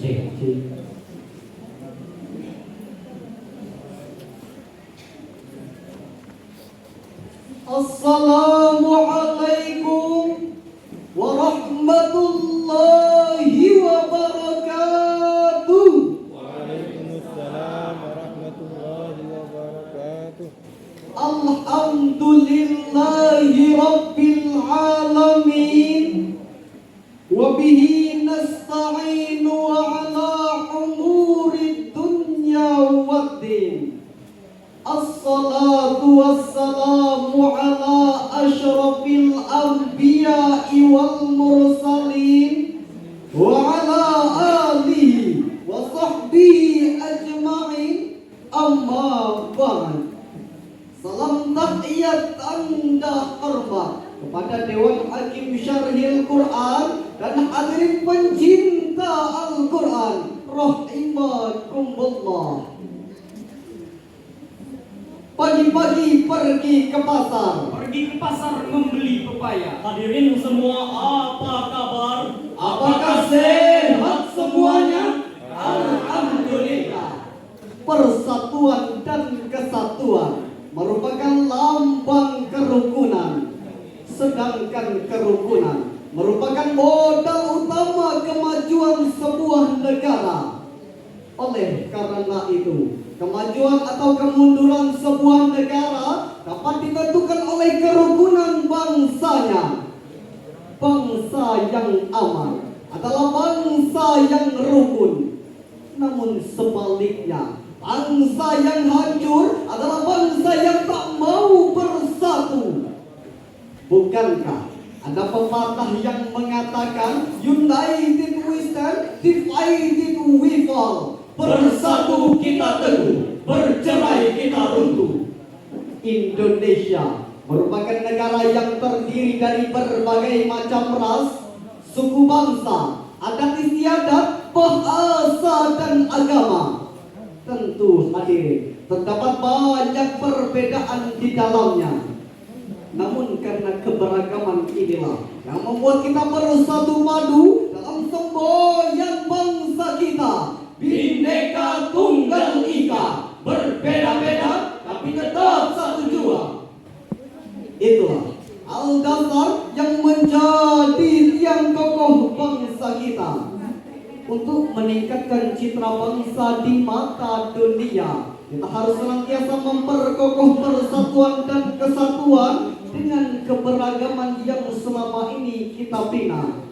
cek cek. Assalamualaikum warahmatullahi wabarakatuh. Waalaikumsalam warahmatullahi wabarakatuh. Alhamdulillahi rabbil alamin. Wabihi nasta'inu ala umuri dunya waddin. Assalatu wassalamu ala ashrafil anbiya'i wal mursalin wa ala alihi wa sahbihi ajma'in, amma ba'd. Salam tahiyat anda hormat kepada Dewan Hakim Syarhil Quran dan hadirin pencinta Al-Quran rahimakumullah. Pagi-pagi pergi ke pasar membeli pepaya. Hadirin semua, apa kabar? Apakah sehat semuanya? Alhamdulillah. Persatuan dan kesatuan merupakan lambang kerukunan, sedangkan kerukunan merupakan modal utama kemajuan sebuah negara. Oleh karena itu, kemajuan atau kemunduran sebuah negara dapat ditentukan oleh kerukunan bangsanya. Bangsa yang aman adalah bangsa yang rukun. Namun sebaliknya, bangsa yang hancur adalah bangsa yang tak mau bersatu. Bukankah ada pepatah yang mengatakan united we stand, divided we fall. Bersatu kita teguh, bercerai kita runtuh. Indonesia merupakan negara yang terdiri dari berbagai macam ras, suku bangsa, adat istiadat, bahasa dan agama. Tentu hadirin, terdapat banyak perbedaan di dalamnya. Namun karena keberagaman inilah yang membuat kita bersatu padu dalam semboyan bangsa kita. Bhinneka Tunggal Ika, berbeda-beda tapi tetap satu jua. Itulah al-dasar yang menjadi tiang kokoh bangsa kita. Untuk meningkatkan citra bangsa di mata dunia, kita harus senantiasa memperkokoh persatuan dan kesatuan dengan keberagaman yang selama ini kita bina.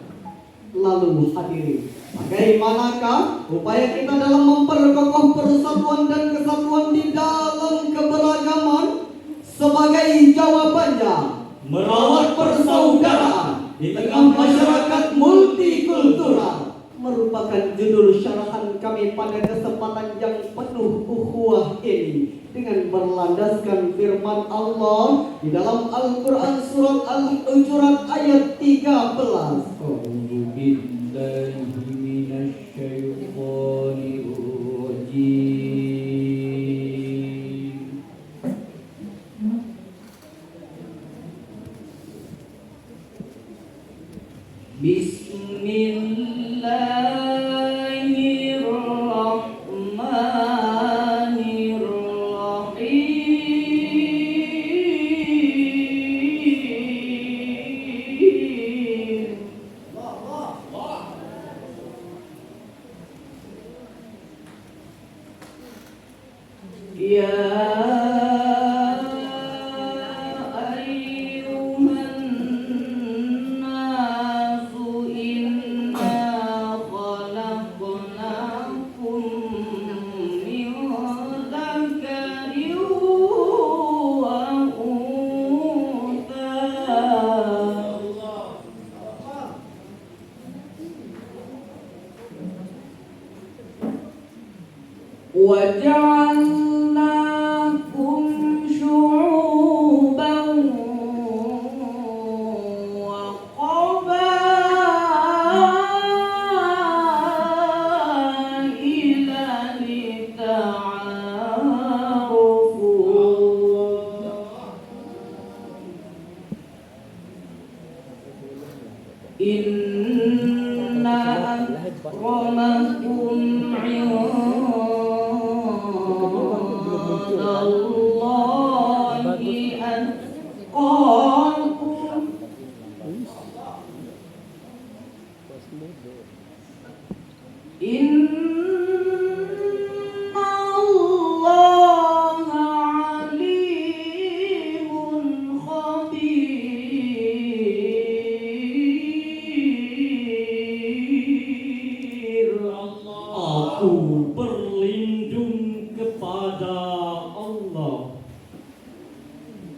Lalu hadirin, bagaimanakah upaya kita dalam memperkokoh persatuan dan kesatuan di dalam keberagaman? Sebagai jawabannya, merawat persaudaraan di tengah masyarakat multikultural merupakan judul syarahan kami pada kesempatan yang penuh ukhuwah ini, dengan berlandaskan firman Allah di dalam Al-Quran surat Al-Hujurat ayat 13. A'udzu billahi minasy syaithanir rajim. وجعلنا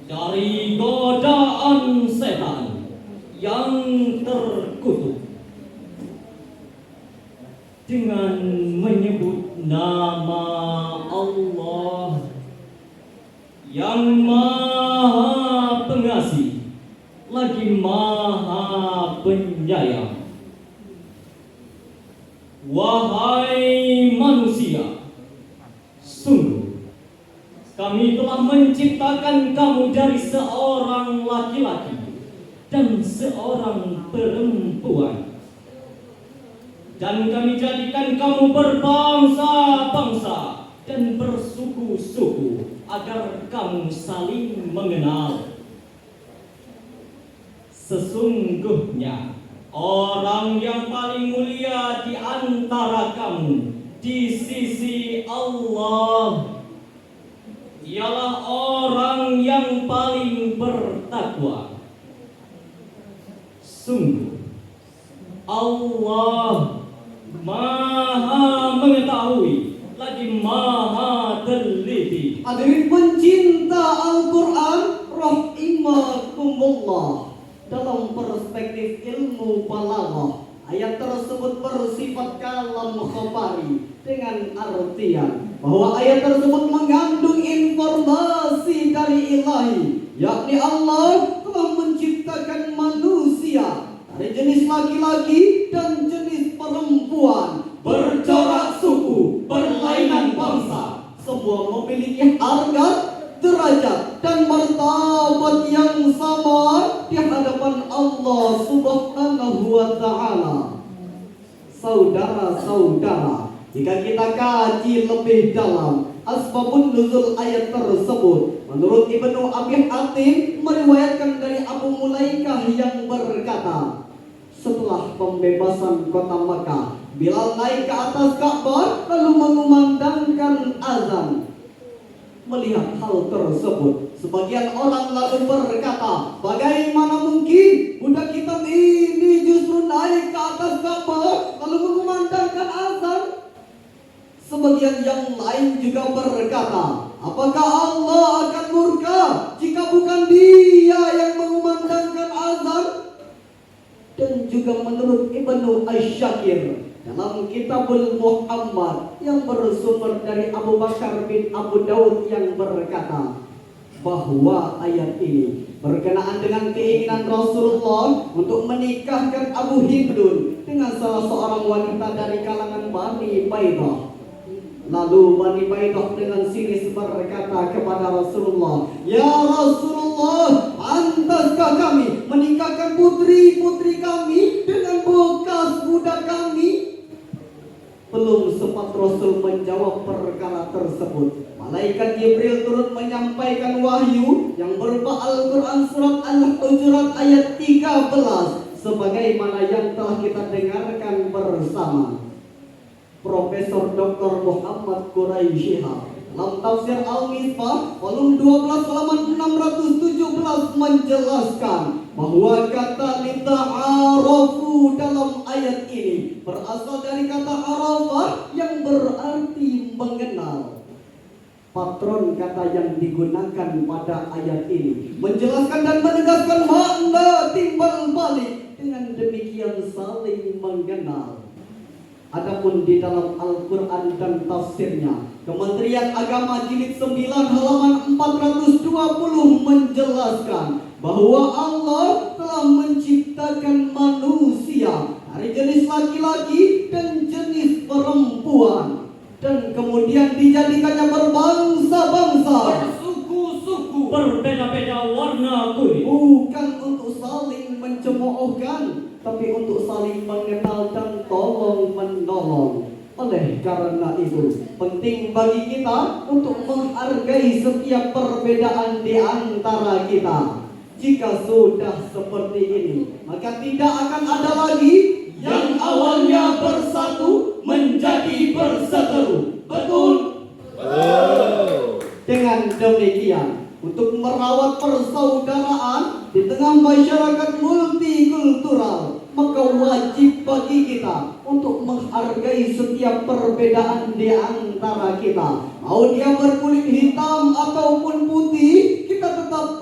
dari godaan setan yang terkutuk dengan menyebut nama Allah yang Maha Pengasih lagi Maha Penyayang. Wahai manusia, sungguh kami telah menciptakan kamu dari seorang laki-laki dan seorang perempuan, dan kami jadikan kamu berbangsa-bangsa dan bersuku-suku agar kamu saling mengenal. Sesungguhnya orang yang paling mulia di antara kamu di sisi Allah ialah orang yang paling bertakwa. Sungguh Allah Maha mengetahui lagi Maha teliti. Hadirin pencinta Al-Quran rahimakumullah. Dalam perspektif ilmu balaghah, ayat tersebut bersifat kalam khabari dengan artian bahwa ayat tersebut mengandung informasi dari ilahi, yakni Allah telah menciptakan manusia dari jenis laki-laki dan jenis perempuan, bercorak suku, berlainan bangsa, semua memiliki harga, derajat dan martabat yang sama di hadapan Allah Subhanahu wa taala. Saudara-saudara, jika kita kaji lebih dalam asbabun nuzul ayat tersebut, menurut Ibnu Abi Hatim meriwayatkan dari Abu Mulaikah yang berkata, setelah pembebasan kota Makkah, Bilal naik ke atas Ka'bah lalu mengumandangkan azan. Melihat hal tersebut, sebagian orang lalu berkata, bagaimana mungkin budak hitam ini justru naik ke atas Ka'bah lalu mengumandangkan azan? Sebagian yang lain juga berkata, apakah Allah akan murka jika bukan Dia yang mengumandangkan azan? Dan juga menurut Ibnu Asy-Syakir dalam Kitabul Muhammad yang bersumber dari Abu Bakar bin Abu Daud yang berkata bahwa ayat ini berkenaan dengan keinginan Rasulullah untuk menikahkan Abu Hindun dengan salah seorang wanita dari kalangan Bani Baidah. Lalu Bani Baidah dengan sinis berkata kepada Rasulullah, ya Rasulullah, pantaskah kami menikahkan putri-putri kami dengan bekas budak kami? Belum sempat Rasul menjawab perkara tersebut, malaikat Jibril turut menyampaikan wahyu yang berupa Al-Quran surat Al-Hujurat ayat 13 sebagaimana yang telah kita dengarkan bersama. Profesor Dr. Muhammad Quraisy Shihab dalam tafsir Al-Misbah volume 12 halaman 617 menjelaskan bahwa kata lita'arafu dalam ayat ini berasal dari kata arafah yang berarti mengenal. Patron kata yang digunakan pada ayat ini menjelaskan dan menegaskan makna timbal balik, dengan demikian saling mengenal. Adapun di dalam Al-Quran dan tafsirnya, Kementerian Agama Jilid 9 halaman 420 menjelaskan bahwa Allah telah menciptakan manusia dari jenis laki-laki dan jenis perempuan, dan kemudian dijadikannya berbangsa-bangsa, bersuku-suku, berbeda-beda warna kulit, bukan untuk saling mencemoohkan, tapi untuk saling mengenal dan tolong menolong. Oleh karena itu, penting bagi kita untuk menghargai setiap perbedaan di antara kita. Jika sudah seperti ini, maka tidak akan ada lagi yang awalnya bersatu menjadi berseteru. Betul? Dengan demikian, untuk merawat persaudaraan di tengah masyarakat multikultural, maka wajib bagi kita untuk menghargai setiap perbedaan di antara kita. Mau dia berkulit hitam ataupun putih, kita tetap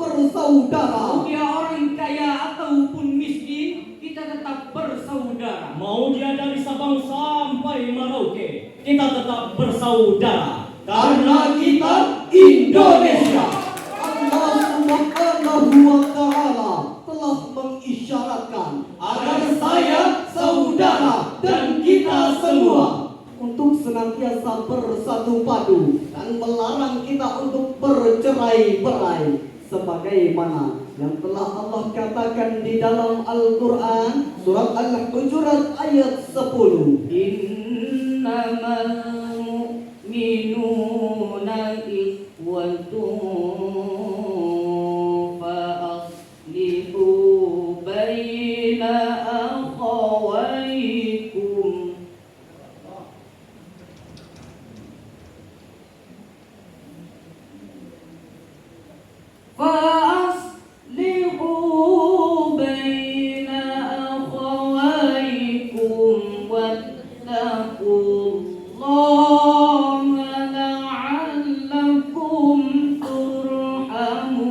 bersaudara. Mau dia orang kaya ataupun miskin, kita tetap bersaudara. Mau dia dari Sabang sampai Merauke, kita tetap bersaudara. Karena kita Indonesia. Allah Subhanahu wa Ta'ala telah mengisyaratkan agar saya, saudara, dan kita semua untuk senantiasa bersatu padu dan melarang kita untuk bercerai-berai sebagaimana yang telah Allah katakan di dalam Al-Quran surat Al-Hujurat ayat 10. Innamal mu'minuna ikhwatun fa aslihu baina akhawaykum. فأصلحوا بين أخويكم واتقوا الله لعلكم ترحمون.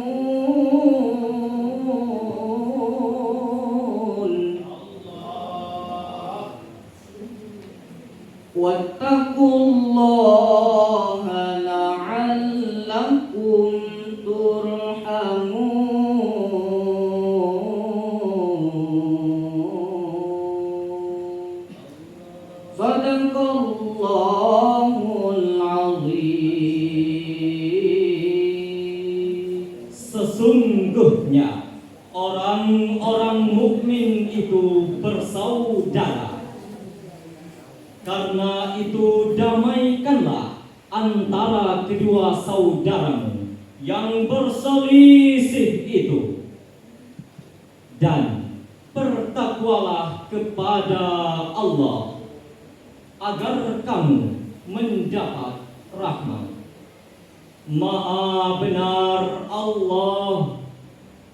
واتقوا الله لعلكم Sadaqallahul azim. Sesungguhnya orang-orang mukmin itu bersaudara. Karena itu damaikanlah antara kedua saudaramu yang berselisih itu, dan bertakwalah kepada Allah agar kamu mendapat rahmat. Maha benar Allah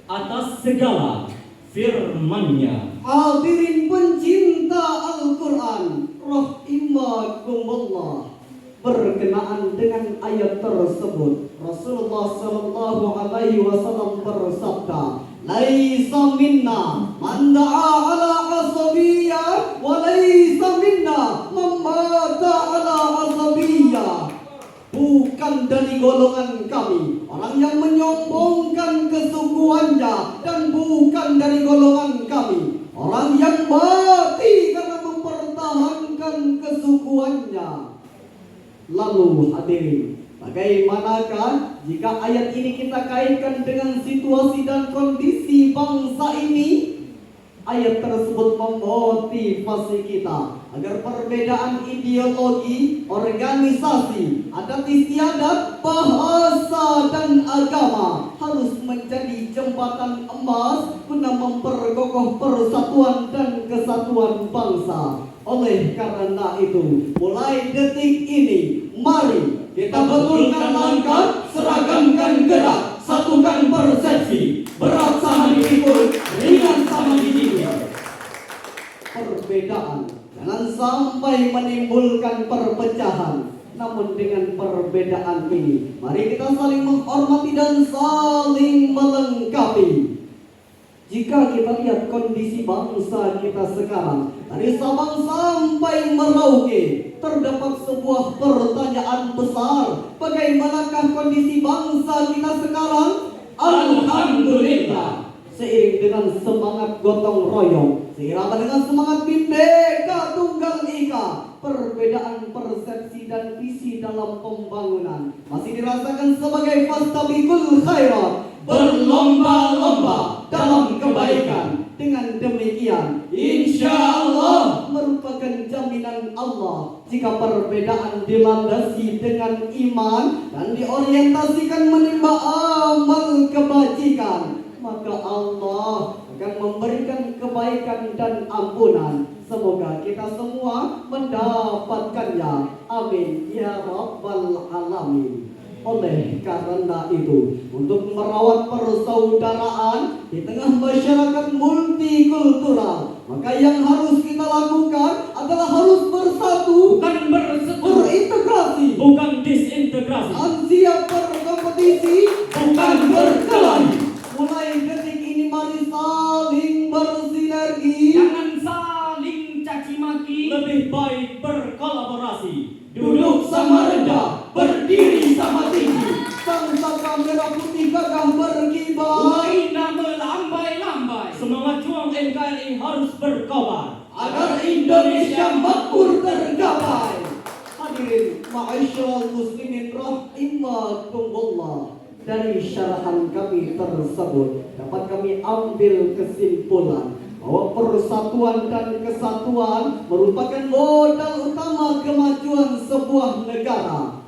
atas segala firman-Nya. Hadirin pencinta Al-Quran, rahimakumullah. Berkenaan dengan ayat tersebut, Rasulullah Sallallahu Alaihi Wasallam bersabda, "Laisa minna man da'a ala asabiyyah, wa laisa minna man mata ala asabiyyah." Bukan dari golongan kami orang yang menyombongkan kesukuannya, dan bukan dari golongan kami orang yang mati karena mempertahankan kesukuannya. Lalu hadirin, bagaimanakah jika ayat ini kita kaitkan dengan situasi dan kondisi bangsa ini? Ayat tersebut memotivasi kita agar perbedaan ideologi, organisasi, adat istiadat, bahasa, dan agama harus menjadi jembatan emas guna memperkokoh persatuan dan kesatuan bangsa. Oleh karena itu, mulai detik ini, mari kita betulkan langkah, seragamkan gerak, satukan persepsi, berat sama dipikul, ringan sama ditimbul. Perbedaan jangan sampai menimbulkan perpecahan. Namun dengan perbedaan ini, mari kita saling menghormati dan saling melengkapi. Jika kita lihat kondisi bangsa kita sekarang, dari Sabang sampai Merauke, terdapat sebuah pertanyaan besar. Bagaimanakah kondisi bangsa kita sekarang? Alhamdulillah. Seiring dengan semangat gotong royong, seirama dengan semangat Bhinneka Tunggal Ika, perbedaan persepsi dan visi dalam pembangunan masih dirasakan sebagai fastabiqul khairat, berlomba-lomba dalam kebaikan. Dengan demikian, insya Allah merupakan jaminan Allah jika perbedaan dilandasi dengan iman dan diorientasikan menimba amal kebajikan, maka Allah akan memberikan kebaikan dan ampunan. Semoga kita semua mendapatkannya. Amin ya rabbal alamin. Oleh karena itu, untuk merawat persaudaraan di tengah masyarakat multikultural, maka yang harus kita lakukan adalah harus bersatu, bukan berintegrasi, bukan disintegrasi, siap berkompetisi, bukan berkelahi. Mulai berkobar agar Indonesia makmur tergapai. Hadirin ma'asyiral muslimin rahimakumullah. Dari syarahan kami tersebut dapat kami ambil kesimpulan bahwa persatuan dan kesatuan merupakan modal utama kemajuan sebuah negara.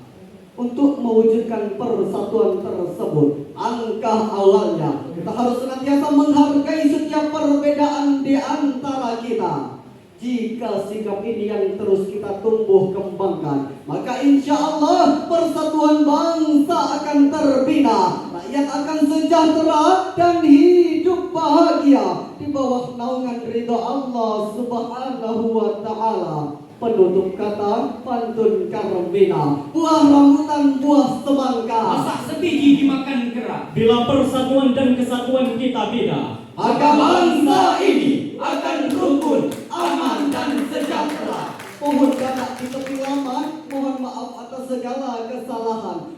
Untuk mewujudkan persatuan tersebut, langkah awalnya kita harus senantiasa menghargai setiap perbedaan di antara kita. Jika sikap ini yang terus kita tumbuh kembangkan, maka insya Allah persatuan bangsa akan terbina, rakyat akan sejahtera dan hidup bahagia di bawah naungan ridho Allah Subhanahu wa Ta'ala. Penutup kata pantun Karmina, buah rambutan buah semangka, masak sebiji dimakan kera. Bila persatuan dan kesatuan kita bina, maka bangsa ini akan rukun, aman dan sejahtera. Mohon doa di tepi lama, mohon maaf atas segala kesalahan.